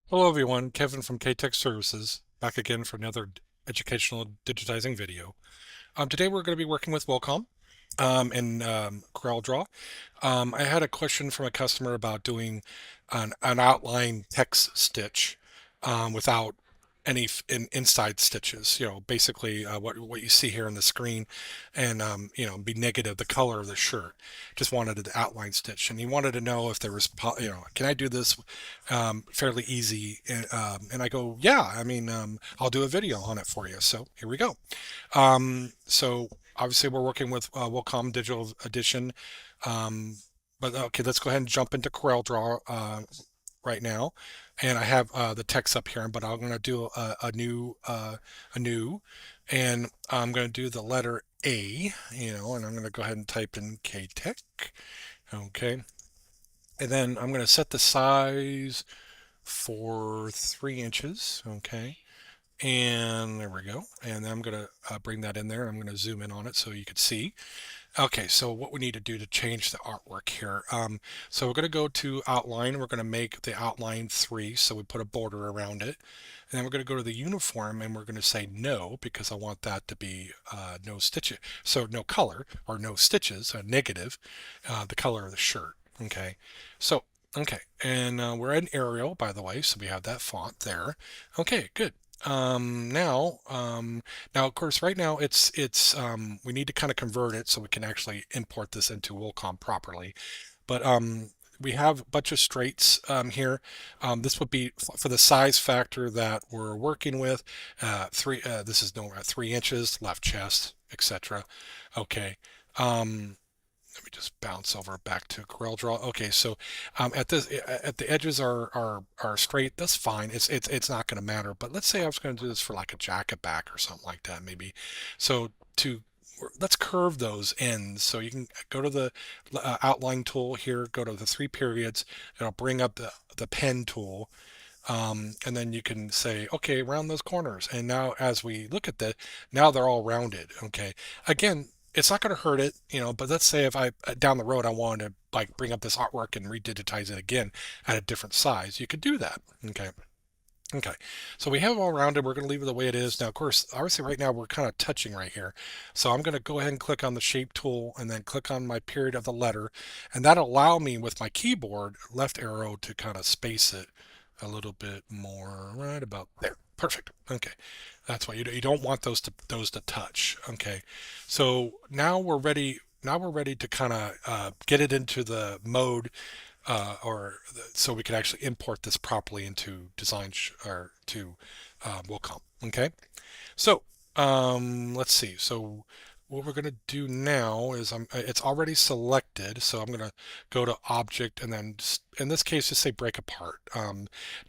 Hello everyone, Kevin from Ktech Services, back again for another educational digitizing video. Today we're going to be working with Wilcom and CorelDRAW. I had a question from a customer about doing an outline text stitch without any inside stitches. Basically what you see here on the screen, and be negative the color of the shirt. Just wanted an outline stitch, and he wanted to know if there was, can I do this fairly easy? And I go, yeah. I'll do a video on it for you. So here we go. So obviously we're working with Wilcom Digital Edition. But okay, let's go ahead and jump into CorelDRAW right now. And I have the text up here, but I'm going to do a new, and I'm going to do the letter A, and I'm going to go ahead and type in Ktech. Okay. And then I'm going to set the size for 3 inches. Okay. And there we go. And then I'm going to bring that in there. I'm going to zoom in on it so you can see. Okay, so what we need to do to change the artwork here. So we're going to go to outline. We're going to make the outline 3. So we put a border around it. And then we're going to go to the uniform and we're going to say no, because I want that to be no stitches. So no color or no stitches, negative, the color of the shirt. Okay, so okay, and we're in Arial, by the way, so we have that font there. Okay, good. Now of course right now it's we need to kind of convert it so we can actually import this into Wilcom properly. But we have a bunch of straights here. This would be for the size factor that we're working with. This is no 3 inches, left chest, etc. Okay. Let me just bounce over back to CorelDRAW. Okay, so at the edges are straight. That's fine. It's not going to matter. But let's say I was going to do this for like a jacket back or something like that, maybe. So to let's curve those ends. So you can go to the outline tool here, go to the 3 periods. It'll bring up the pen tool. And then you can say, okay, round those corners. And now as we look at that, now they're all rounded. Okay. Again, it's not going to hurt it, but let's say if I, down the road, I wanted to like bring up this artwork and redigitize it again at a different size, you could do that. Okay. Okay. So we have it all rounded. We're going to leave it the way it is. Now, of course, obviously right now we're kind of touching right here. So I'm going to go ahead and click on the shape tool and then click on my period of the letter. And that'll allow me with my keyboard left arrow to kind of space it a little bit more, right about there. Perfect. Okay. That's why you don't want those to touch. Okay. So now we're ready. Now we're ready to kind of get it into the mode, so we can actually import this properly into design or to Wilcom. Okay. So let's see. So what we're going to do now is it's already selected. So I'm going to go to object and then in this case, just say break apart.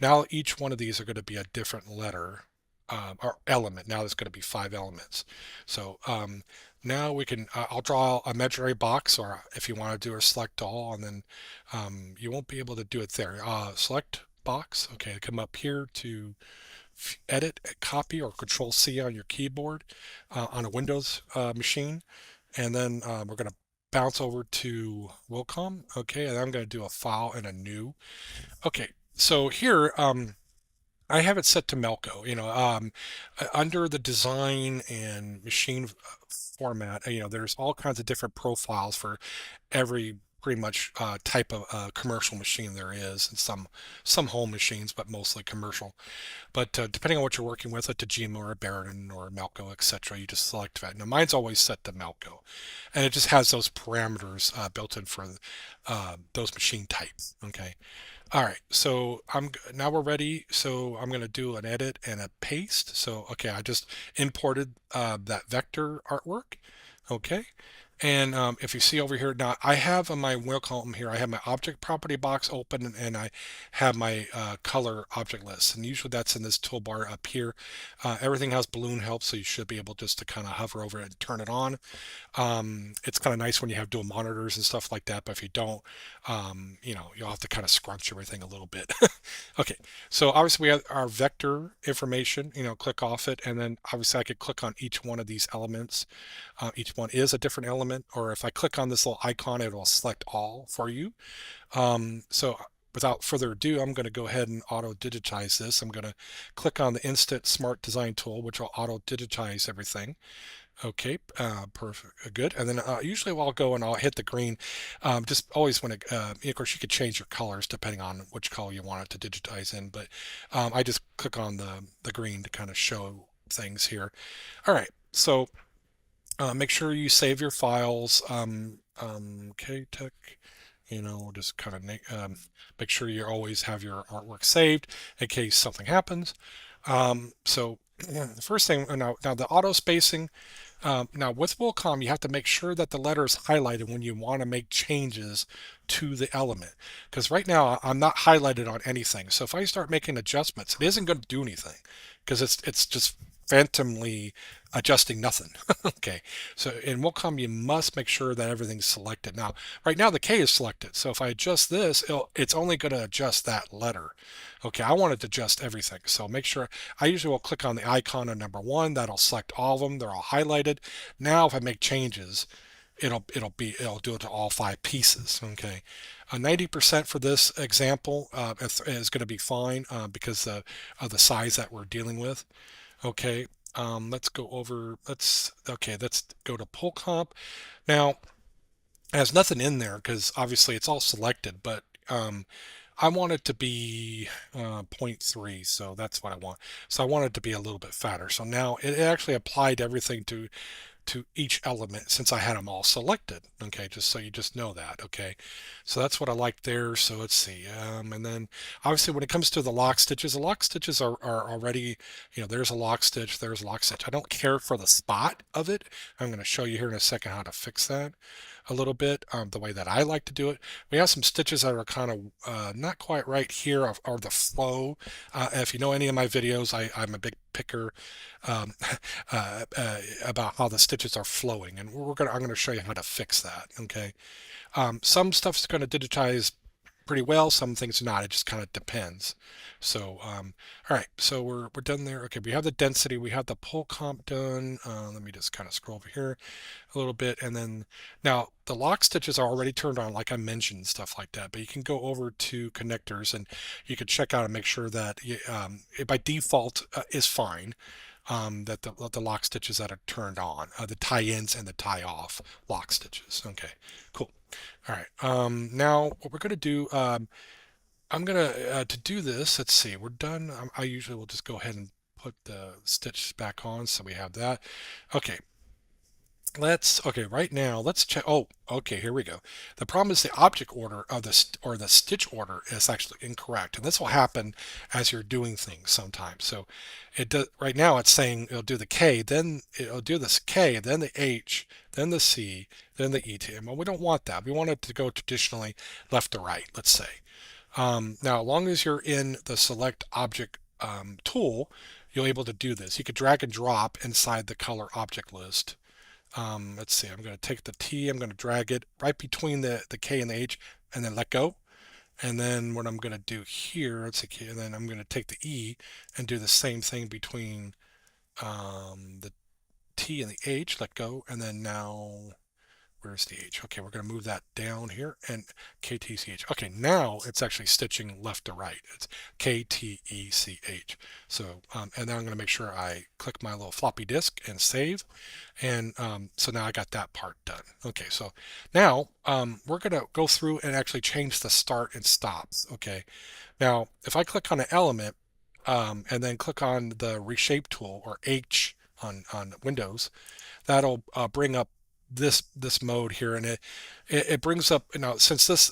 Now each one of these are going to be a different letter or element. Now there's going to be 5 elements. So now we can, I'll draw a imaginary box, or if you want to do a select all, and then you won't be able to do it there. Select box. Okay, come up here to edit, copy, or Control C on your keyboard on a Windows machine. And then we're going to bounce over to Wilcom. Okay, and I'm going to do a file and a new. Okay, so here, I have it set to Melco. Under the design and machine format, there's all kinds of different profiles for every pretty much type of commercial machine there is, and some home machines, but mostly commercial. But depending on what you're working with, a Tajima or a Baron or Melco, etc., you just select that. Now mine's always set to Melco, and it just has those parameters built in for those machine types. Okay. All right, so now we're ready. So I'm going to do an edit and a paste. So okay, I just imported that vector artwork. Okay, and if you see over here now, I have on my wheel column here, I have my object property box open, and I have my color object list. And usually that's in this toolbar up here. Everything has balloon help, so you should be able just to kind of hover over it and turn it on. It's kind of nice when you have dual monitors and stuff like that, but if you don't, you'll have to kind of scrunch everything a little bit. Okay, so obviously we have our vector information, click off it, and then obviously I could click on each one of these elements. Each one is a different element, or if I click on this little icon, it will select all for you. So without further ado, I'm going to go ahead and auto digitize this. I'm going to click on the Instant Smart Design tool, which will auto digitize everything. Okay, perfect, good. And then usually I'll go and I'll hit the green. Just always want to, of course, you could change your colors depending on which color you want it to digitize in, but I just click on the green to kind of show things here. All right, so make sure you save your files. Ktech, just kind of make sure you always have your artwork saved in case something happens. So the first thing, now the auto spacing. Now with Wilcom, you have to make sure that the letter is highlighted when you want to make changes to the element. Because right now I'm not highlighted on anything. So if I start making adjustments, it isn't going to do anything because it's just phantomly adjusting nothing. Okay, so in Wilcom you must make sure that everything's selected. Now, right now the K is selected, so if I adjust this, it's only going to adjust that letter. Okay, I want it to adjust everything, so make sure. I usually will click on the icon of number one. That'll select all of them. They're all highlighted. Now if I make changes, it'll do it to all 5 pieces. Okay, 90% for this example is going to be fine because of the size that we're dealing with. Okay, let's go over, let's go to pull comp. Now, it has nothing in there because obviously it's all selected, but I want it to be 0.3, so that's what I want. So I want it to be a little bit fatter. So now it actually applied everything to each element since I had them all selected. Okay, just so you just know that. Okay, so that's what I like there. So let's see. And then obviously when it comes to the lock stitches are already, there's a lock stitch, there's a lock stitch. I don't care for the spot of it. I'm going to show you here in a second how to fix that a little bit, the way that I like to do it. We have some stitches that are kind of not quite right here, or the flow. If you know any of my videos, I'm a big picker um, about how the stitches are flowing, and I'm gonna show you how to fix that. Okay, some stuff's going to digitize pretty well, some things not. It just kind of depends. So all right, so we're done there. Okay, we have the density, we have the pull comp done. Let me just kind of scroll over here a little bit, and then now the lock stitches are already turned on, like I mentioned, stuff like that. But you can go over to connectors and you can check out and make sure that it by default is fine. That the lock stitches that are turned on, the tie-ins and the tie-off lock stitches. Okay, cool. All right. Now what we're going to do, I'm going to do this. Let's see. We're done. I usually will just go ahead and put the stitch back on, so we have that. Okay, okay, right now let's check. Oh, okay, here we go. The problem is the object order of or the stitch order is actually incorrect, and this will happen as you're doing things sometimes. So it does right now. It's saying it'll do the K, then it'll do this K, then the H, then the C, then the E, T. Well, we don't want that. We want it to go traditionally left to right, let's say. Now, as long as you're in the select object tool, you'll be able to do this. You could drag and drop inside the color object list. Let's see, I'm going to take the T, I'm going to drag it right between the K and the H, and then let go. And then what I'm going to do here, let's see, and then I'm going to take the E and do the same thing between the T and the H, let go, and then now where's the H? Okay, we're going to move that down here and KTCH. Okay, now it's actually stitching left to right. It's KTECH. So, and then I'm going to make sure I click my little floppy disk and save. And so now I got that part done. Okay, so now we're going to go through and actually change the start and stops. Okay, now if I click on an element and then click on the reshape tool, or H on Windows, that'll bring up this mode here, and it brings up, since this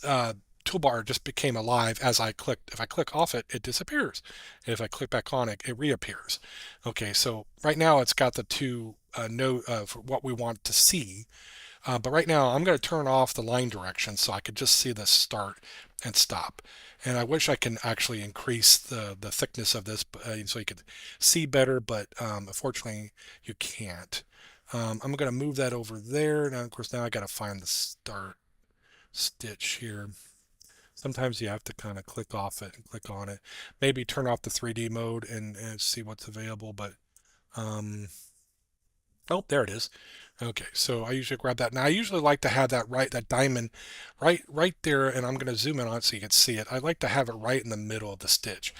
toolbar just became alive as I clicked. If I click off it, it disappears. If I click back on it, it reappears. Okay, so right now it's got the two node for what we want to see. But right now I'm going to turn off the line direction so I could just see the start and stop. And I wish I can actually increase the thickness of this so you could see better, but unfortunately you can't. I'm going to move that over there. Now, of course, now I got to find the start stitch here. Sometimes you have to kind of click off it and click on it. Maybe turn off the 3D mode and see what's available. But Oh, there it is. Okay, so I usually grab that. Now I usually like to have that diamond right there, and I'm going to zoom in on it so you can see it. I like to have it right in the middle of the stitch,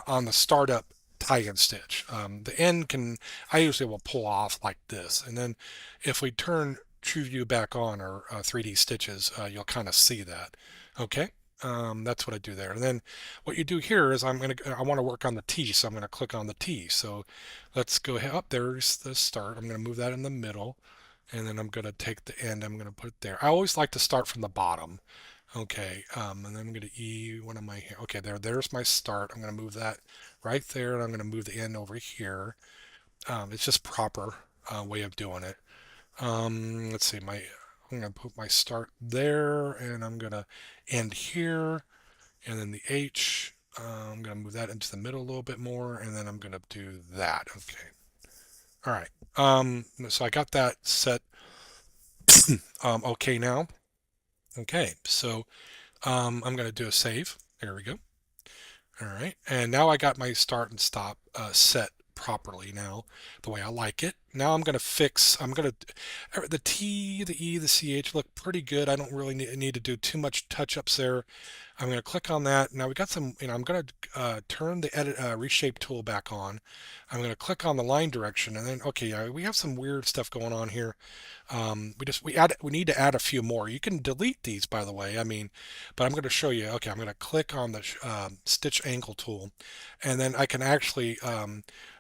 on the startup tie-in stitch. The end can I usually will pull off like this, and then if we turn True View back on, or 3D stitches, you'll kind of see that. Okay. That's what I do there. And then what you do here is I want to work on the T, so I'm going to click on the T. So let's go ahead. Up there's the start. I'm going to move that in the middle, and then I'm going to take the end. I'm going to put it there. I always like to start from the bottom. Okay, and then I'm going to E. What am I here? Okay, there's my start. I'm going to move that right there, and I'm going to move the end over here. It's just proper way of doing it. Let's see, I'm going to put my start there, and I'm going to end here, and then the H. I'm going to move that into the middle a little bit more, and then I'm going to do that. Okay. All right. So I got that set. Okay now. Okay. So I'm going to do a save. There we go. All right. And now I got my start and stop set properly now, the way I like it. Now I'm going to, the T, the E, the CH look pretty good. I don't really need to do too much touch-ups there. I'm going to click on that. Now we got some, I'm going to turn the edit reshape tool back on. I'm going to click on the line direction, and then, okay, we have some weird stuff going on here. We need to add a few more. You can delete these, by the way. I mean, but I'm going to show you. Okay, I'm going to click on the stitch angle tool, and then I can actually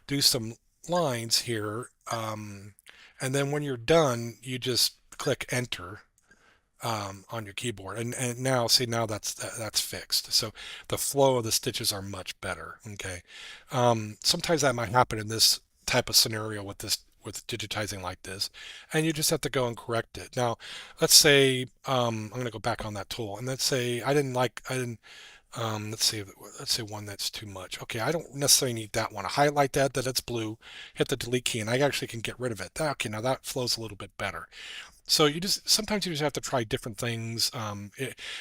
do some lines here. And then when you're done, you just click enter on your keyboard, and now see, now that's fixed. So the flow of the stitches are much better. Okay, sometimes that might happen in this type of scenario with digitizing like this, and you just have to go and correct it. Now let's say I'm going to go back on that tool, and let's say I didn't let's say one that's too much. Okay, I don't necessarily need that one. I highlight that it's blue, hit the delete key, and I actually can get rid of it. Okay, now that flows a little bit better. So sometimes you just have to try different things.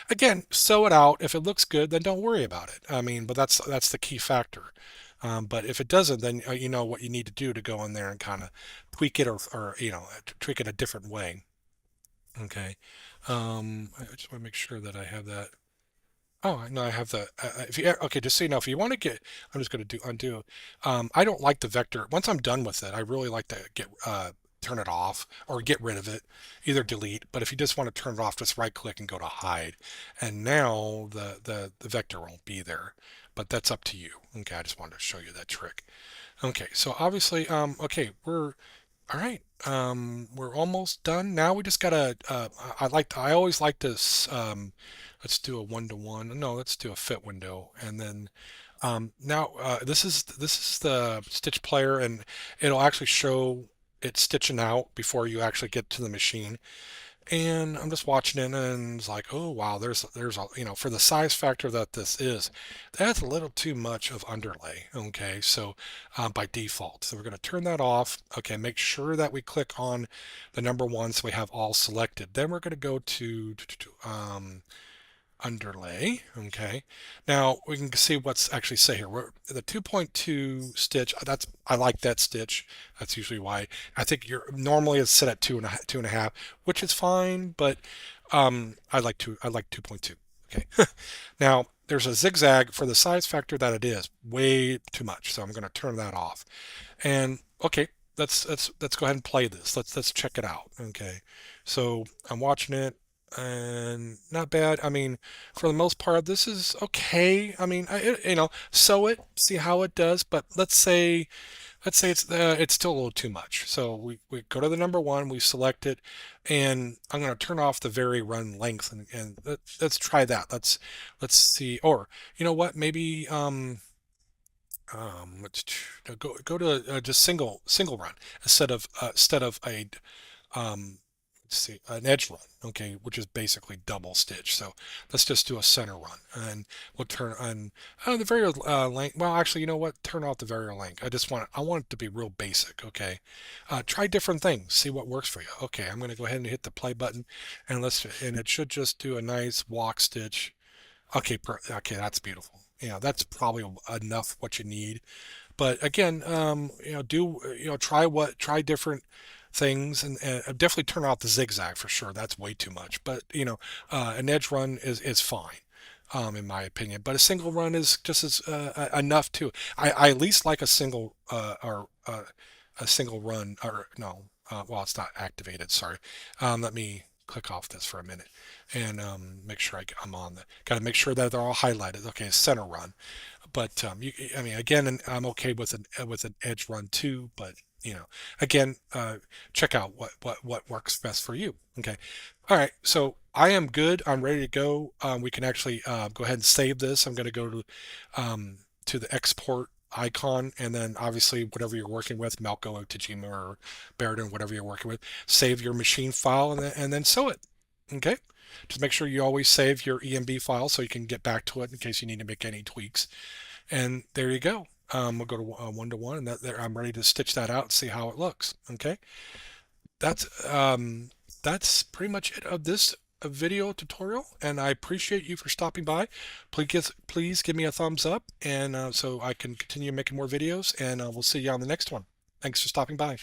Again, sew it out. If it looks good, then don't worry about it. I mean, but that's the key factor. But if it doesn't, then you know what you need to do to go in there and kind of tweak it, or tweak it a different way. Okay. I just want to make sure that I have that. Oh, no, I have the, if you, okay, just so you know, if you want to get, I'm just going to do undo. I don't like the vector. Once I'm done with it, I really like to turn it off or get rid of it, either delete. But if you just want to turn it off, just right click and go to hide. And now the vector won't be there, but that's up to you. Okay, I just wanted to show you that trick. Okay, so obviously, okay, all right. We're almost done. Now we just gotta. I always like this. Let's do a one-to-one. No, let's do a fit window, and then now this is the stitch player, and it'll actually show it stitching out before you actually get to the machine. And I'm just watching it, and it's like, oh wow, there's a, for the size factor that this is, that's a little too much of underlay. Okay, so by default, so we're going to turn that off. Okay, make sure that we click on the number one so we have all selected. Then we're going to go to underlay. Okay, now we can see what's actually say here. The 2.2 stitch, I like that stitch. That's usually why I think you're normally it's set at two and a half, which is fine, but I like 2.2. Okay. Now there's a zigzag for the size factor that it is way too much, so I'm going to turn that off. And okay, let's go ahead and play this. Let's check it out. Okay, so I'm watching it, and not bad. I mean, for the most part, this is okay. I mean, sew it, see how it does. But let's say it's still a little too much. So we go to the number one, we select it, and I'm going to turn off the vary run length, and let's try that. Let's see. Or you know what? Maybe let's go to just single run instead of a let's see, an edge run, okay, which is basically double stitch. So let's just do a center run, and we'll turn on the variable length. Well, actually, you know what? Turn off the variable length. I want it to be real basic, okay? Try different things, see what works for you. Okay, I'm going to go ahead and hit the play button, and it should just do a nice walk stitch. Okay, okay, that's beautiful. That's probably enough what you need. But again, try different things, and definitely turn out the zigzag for sure. That's way too much, but an edge run is fine. In my opinion, but a single run is just as enough too. I at least like a single or a single run, or no, well, it's not activated. Sorry. Let me click off this for a minute and make sure I'm on the. Got to make sure that they're all highlighted. Okay, center run, but I mean, again, I'm okay with an edge run too, but again, check out what works best for you. Okay, all right. So I am good. I'm ready to go. We can actually go ahead and save this. I'm going to the export icon, and then obviously whatever you're working with, Malco, Tajima, or Baradin, whatever you're working with, save your machine file and then sew it. Okay. Just make sure you always save your EMB file so you can get back to it in case you need to make any tweaks. And there you go. We'll go to one to one, and I'm ready to stitch that out and see how it looks. Okay, that's that's pretty much it of this video tutorial, and I appreciate you for stopping by. Please give me a thumbs up, and so I can continue making more videos, and we'll see you on the next one. Thanks for stopping by.